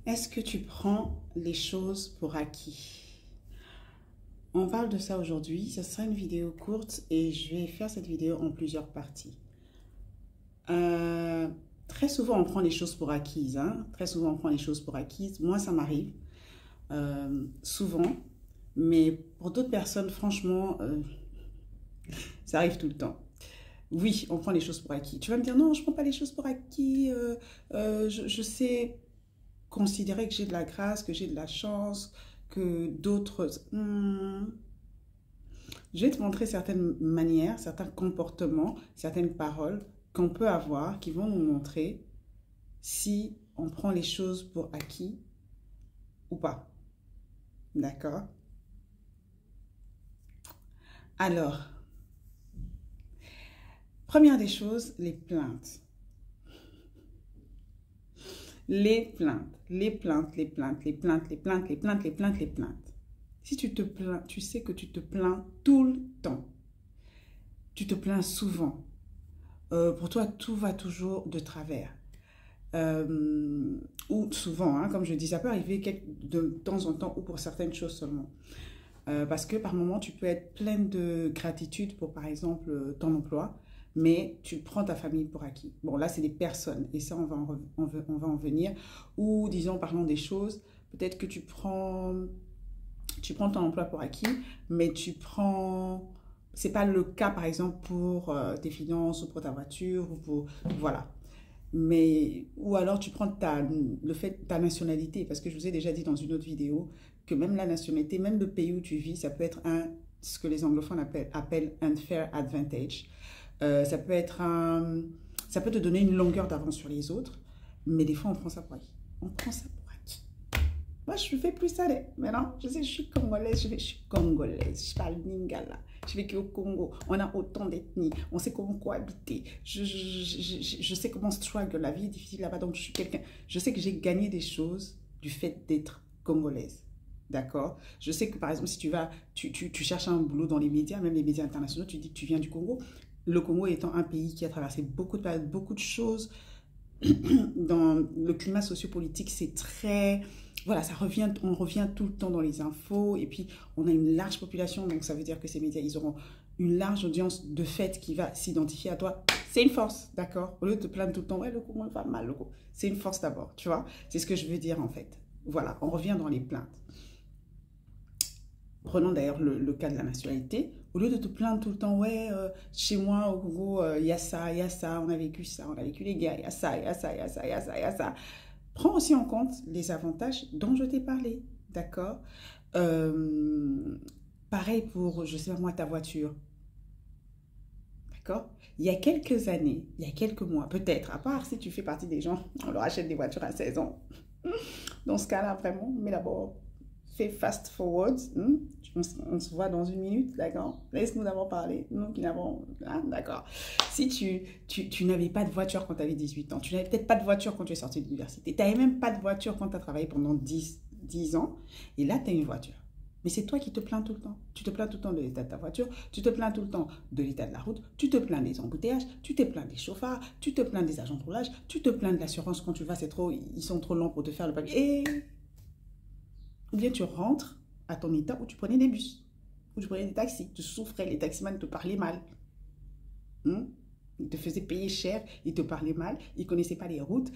Est-ce que tu prends les choses pour acquis? On parle de ça aujourd'hui. Ce sera une vidéo courte et je vais faire cette vidéo en plusieurs parties. Euh, Très souvent, on prend les choses pour acquises. Hein? Très souvent, on prend les choses pour acquises. Moi, ça m'arrive souvent. Mais pour d'autres personnes, franchement, ça arrive tout le temps. Oui, on prend les choses pour acquis. Tu vas me dire, non, je ne prends pas les choses pour acquis. Je sais considérer que j'ai de la grâce, que j'ai de la chance, que d'autres... Je vais te montrer certaines manières, certains comportements, certaines paroles qu'on peut avoir qui vont nous montrer si on prend les choses pour acquis ou pas. D'accord? Alors, première des choses, les plaintes. Les plaintes, les plaintes, les plaintes, les plaintes, les plaintes, les plaintes, les plaintes, les plaintes. Si tu te plains, tu sais que tu te plains tout le temps. Tu te plains souvent. Pour toi, tout va toujours de travers. Ou souvent, hein, comme je dis, ça peut arriver de temps en temps ou pour certaines choses seulement. Parce que par moment, tu peux être pleine de gratitude pour, par exemple, ton emploi, mais tu prends ta famille pour acquis. Bon, là, c'est des personnes, et ça, on va en venir. Ou, disons, parlons des choses, peut-être que tu prends ton emploi pour acquis, mais tu prends... C'est pas le cas, par exemple, pour tes finances ou pour ta voiture, ou pour... Voilà. Mais, ou alors tu prends ta nationalité, parce que je vous ai déjà dit dans une autre vidéo que même la nationalité, même le pays où tu vis, ça peut être ce que les anglophones appellent unfair advantage. Ça peut te donner une longueur d'avance sur les autres, mais des fois on prend ça pour acquis. On prend ça pour acquis. Moi, je ne fais plus ça. Maintenant, je sais, je suis congolaise, je parle lingala. Je vécu au Congo, on a autant d'ethnies, on sait comment cohabiter. Je sais comment struggle, la vie est difficile là-bas, donc je sais que j'ai gagné des choses du fait d'être congolaise. D'accord? Je sais que par exemple, si tu cherches un boulot dans les médias, même les médias internationaux, tu dis que tu viens du Congo. Le Congo étant un pays qui a traversé beaucoup de choses, dans le climat sociopolitique, c'est très... Voilà, on revient tout le temps dans les infos, et puis on a une large population, donc ça veut dire que ces médias, ils auront une large audience de fait qui va s'identifier à toi. C'est une force, d'accord? Au lieu de te plaindre tout le temps, ouais, le coup, moi, va mal, le coup. C'est une force d'abord, tu vois? C'est ce que je veux dire, en fait. Voilà, on revient dans les plaintes. Prenons d'ailleurs le cas de la nationalité. Au lieu de te plaindre tout le temps, ouais, chez moi, au Congo, il y a ça, on a vécu ça, on a vécu les guerres, il y a ça, il y a ça, il y a ça, il y a ça, il y a ça. Prends aussi en compte les avantages dont je t'ai parlé, d'accord? Pareil pour, je sais pas moi, ta voiture, d'accord? Il y a quelques années, il y a quelques mois, peut-être, à part si tu fais partie des gens, on leur achète des voitures à 16 ans. Dans ce cas-là, vraiment, mais d'abord, fais fast forward. On se voit dans une minute, d'accord? Laisse-nous d'abord parler. Nous qui n'avons... Ah, d'accord. Si tu n'avais pas de voiture quand tu avais 18 ans, tu n'avais peut-être pas de voiture quand tu es sorti de l'université, tu n'avais même pas de voiture quand tu as travaillé pendant 10 ans, et là, tu as une voiture. Mais c'est toi qui te plains tout le temps. Tu te plains tout le temps de l'état de ta voiture, tu te plains tout le temps de l'état de la route, tu te plains des embouteillages, tu te plains des chauffards, tu te plains des agents de roulage, tu te plains de l'assurance quand tu vas, ils sont trop lents pour te faire le papier. Ou bien tu rentres à ton état où tu prenais des bus, où tu prenais des taxis, tu souffrais, les taximans te parlaient mal. Ils te faisaient payer cher, ils te parlaient mal, ils ne connaissaient pas les routes,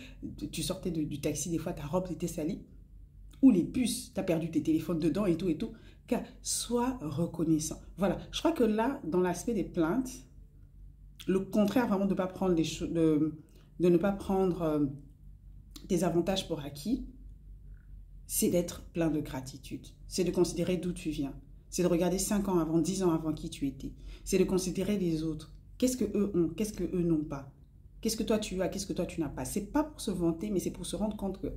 tu sortais du taxi, des fois ta robe était salie. Ou les bus, tu as perdu tes téléphones dedans et tout et tout. Car sois reconnaissant. Voilà, je crois que là, dans l'aspect des plaintes, le contraire vraiment de ne pas prendre de ne pas prendre des avantages pour acquis, c'est d'être plein de gratitude. C'est de considérer d'où tu viens. C'est de regarder 5 ans avant, 10 ans avant qui tu étais. C'est de considérer les autres. Qu'est-ce qu'eux ont? Qu'est-ce qu'eux n'ont pas? Qu'est-ce que toi tu as? Qu'est-ce que toi tu n'as pas? C'est pas pour se vanter, mais c'est pour se rendre compte que,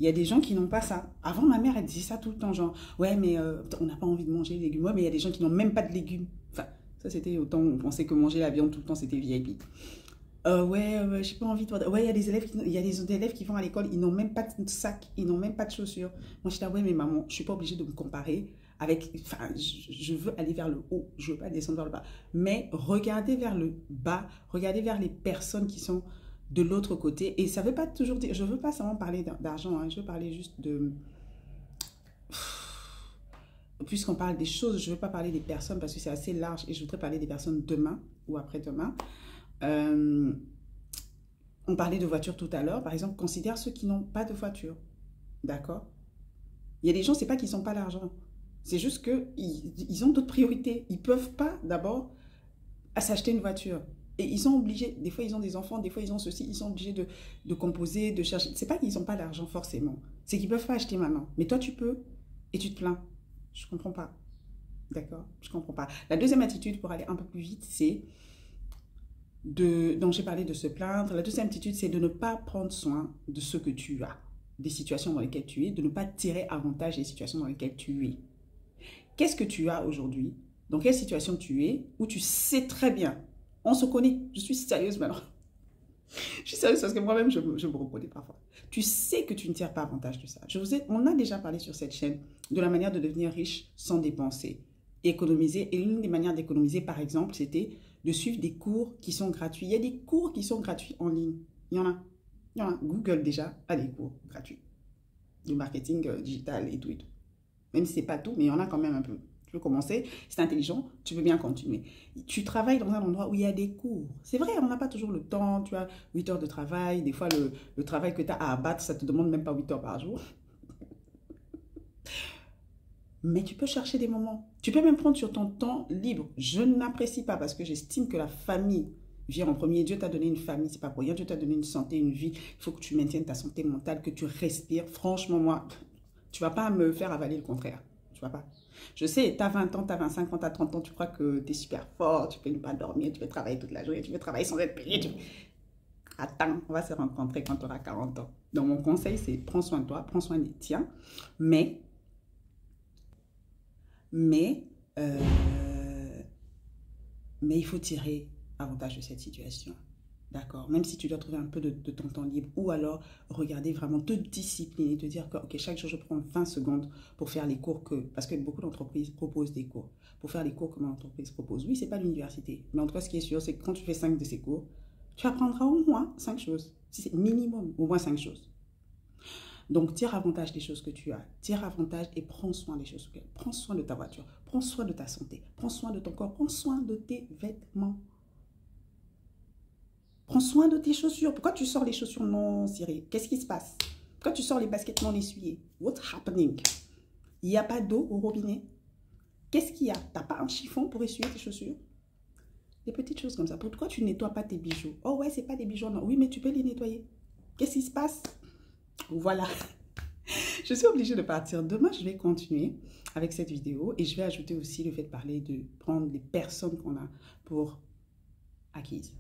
il y a des gens qui n'ont pas ça. Avant, ma mère, elle disait ça tout le temps, genre, ouais, mais on n'a pas envie de manger les légumes. Ouais, mais il y a des gens qui n'ont même pas de légumes. Enfin, ça, c'était au temps où on pensait que manger la viande tout le temps, c'était VIP. J'ai pas envie de... Ouais, il y a des élèves qui vont à l'école, ils n'ont même pas de sac, ils n'ont même pas de chaussures. Moi, je dis, ouais, mais maman, je suis pas obligée de me comparer avec... Enfin, je veux aller vers le haut, je veux pas descendre vers le bas. Mais regardez vers le bas, regardez vers les personnes qui sont de l'autre côté. Et ça ne veut pas toujours dire, je ne veux pas seulement parler d'argent, hein, je veux parler juste de... Puisqu'on parle des choses, je ne veux pas parler des personnes parce que c'est assez large et je voudrais parler des personnes demain ou après-demain. On parlait de voiture tout à l'heure. Par exemple, considère ceux qui n'ont pas de voiture. D'accord? Il y a des gens, ce n'est pas qu'ils n'ont pas l'argent. C'est juste qu'ils ont d'autres priorités. Ils ne peuvent pas d'abord s'acheter une voiture. Et ils sont obligés, des fois ils ont des enfants, des fois ils ont ceci, ils sont obligés de composer, de chercher. C'est pas qu'ils n'ont pas d'argent forcément. C'est qu'ils ne peuvent pas acheter maintenant. Mais toi tu peux et tu te plains. Je ne comprends pas. D'accord? Je ne comprends pas. La deuxième attitude pour aller un peu plus vite, c'est donc j'ai parlé de se plaindre. La deuxième attitude, c'est de ne pas prendre soin de ce que tu as, des situations dans lesquelles tu es, de ne pas tirer avantage des situations dans lesquelles tu es. Qu'est-ce que tu as aujourd'hui? Dans quelle situation tu es? Où tu sais très bien. On se connaît. Je suis sérieuse maintenant. Je suis sérieuse parce que moi-même, je me reconnais parfois. Tu sais que tu ne tires pas avantage de ça. On a déjà parlé sur cette chaîne de la manière de devenir riche sans dépenser. Économiser. Et l'une des manières d'économiser, par exemple, c'était de suivre des cours qui sont gratuits. Il y a des cours qui sont gratuits en ligne. Il y en a. Il y en a. Google déjà a des cours gratuits. Du marketing digital et tout et tout. Même si ce n'est pas tout, mais il y en a quand même un peu. Tu veux commencer, c'est intelligent, tu veux bien continuer. Tu travailles dans un endroit où il y a des cours. C'est vrai, on n'a pas toujours le temps, tu as 8 heures de travail. Des fois, le travail que tu as à abattre, ça ne te demande même pas 8 heures par jour. Mais tu peux chercher des moments. Tu peux même prendre sur ton temps libre. Je n'apprécie pas parce que j'estime que la famille vient en premier. Dieu t'a donné une famille, c'est pas pour rien. Dieu t'a donné une santé, une vie. Il faut que tu maintiennes ta santé mentale, que tu respires. Franchement, moi, tu ne vas pas me faire avaler le contraire. Tu vas pas. Je sais, tu as 20 ans, tu as 25 ans, tu as 30 ans, tu crois que tu es super fort, tu peux ne pas dormir, tu peux travailler toute la journée, tu peux travailler sans être payé. Attends, on va se rencontrer quand tu auras 40 ans. Donc, mon conseil, c'est prends soin de toi, prends soin des tiens, mais il faut tirer avantage de cette situation. D'accord? Même si tu dois trouver un peu de ton temps libre ou alors regarder vraiment, te discipliner, te dire que okay, chaque jour je prends 20 secondes pour faire les cours parce que beaucoup d'entreprises proposent des cours. Pour faire les cours que mon entreprise propose. Oui, ce n'est pas l'université. Mais en tout cas, ce qui est sûr, c'est que quand tu fais 5 de ces cours, tu apprendras au moins 5 choses. Si c'est minimum, au moins 5 choses. Donc, tire avantage des choses que tu as. Tire avantage et prends soin des choses que tu as. Prends soin de ta voiture. Prends soin de ta santé. Prends soin de ton corps. Prends soin de tes vêtements. Prends soin de tes chaussures. Pourquoi tu sors les chaussures non cirées? Qu'est-ce qui se passe? Pourquoi tu sors les baskets non essuyées? What's happening? Il n'y a pas d'eau au robinet? Qu'est-ce qu'il y a? Tu n'as pas un chiffon pour essuyer tes chaussures? Des petites choses comme ça. Pourquoi tu ne nettoies pas tes bijoux? Oh ouais, c'est pas des bijoux. Non. Oui, mais tu peux les nettoyer. Qu'est-ce qui se passe? Voilà. Je suis obligée de partir. Demain, je vais continuer avec cette vidéo et je vais ajouter aussi le fait de parler de prendre les personnes qu'on a pour acquises.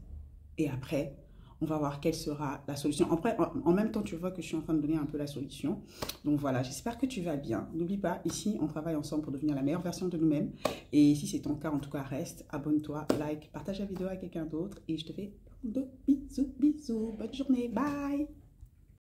Et après, on va voir quelle sera la solution. Après, en même temps, tu vois que je suis en train de donner un peu la solution. Donc voilà, j'espère que tu vas bien. N'oublie pas, ici, on travaille ensemble pour devenir la meilleure version de nous-mêmes. Et si c'est ton cas, en tout cas, reste, abonne-toi, like, partage la vidéo à quelqu'un d'autre. Et je te fais de bisous, bisous. Bonne journée, bye!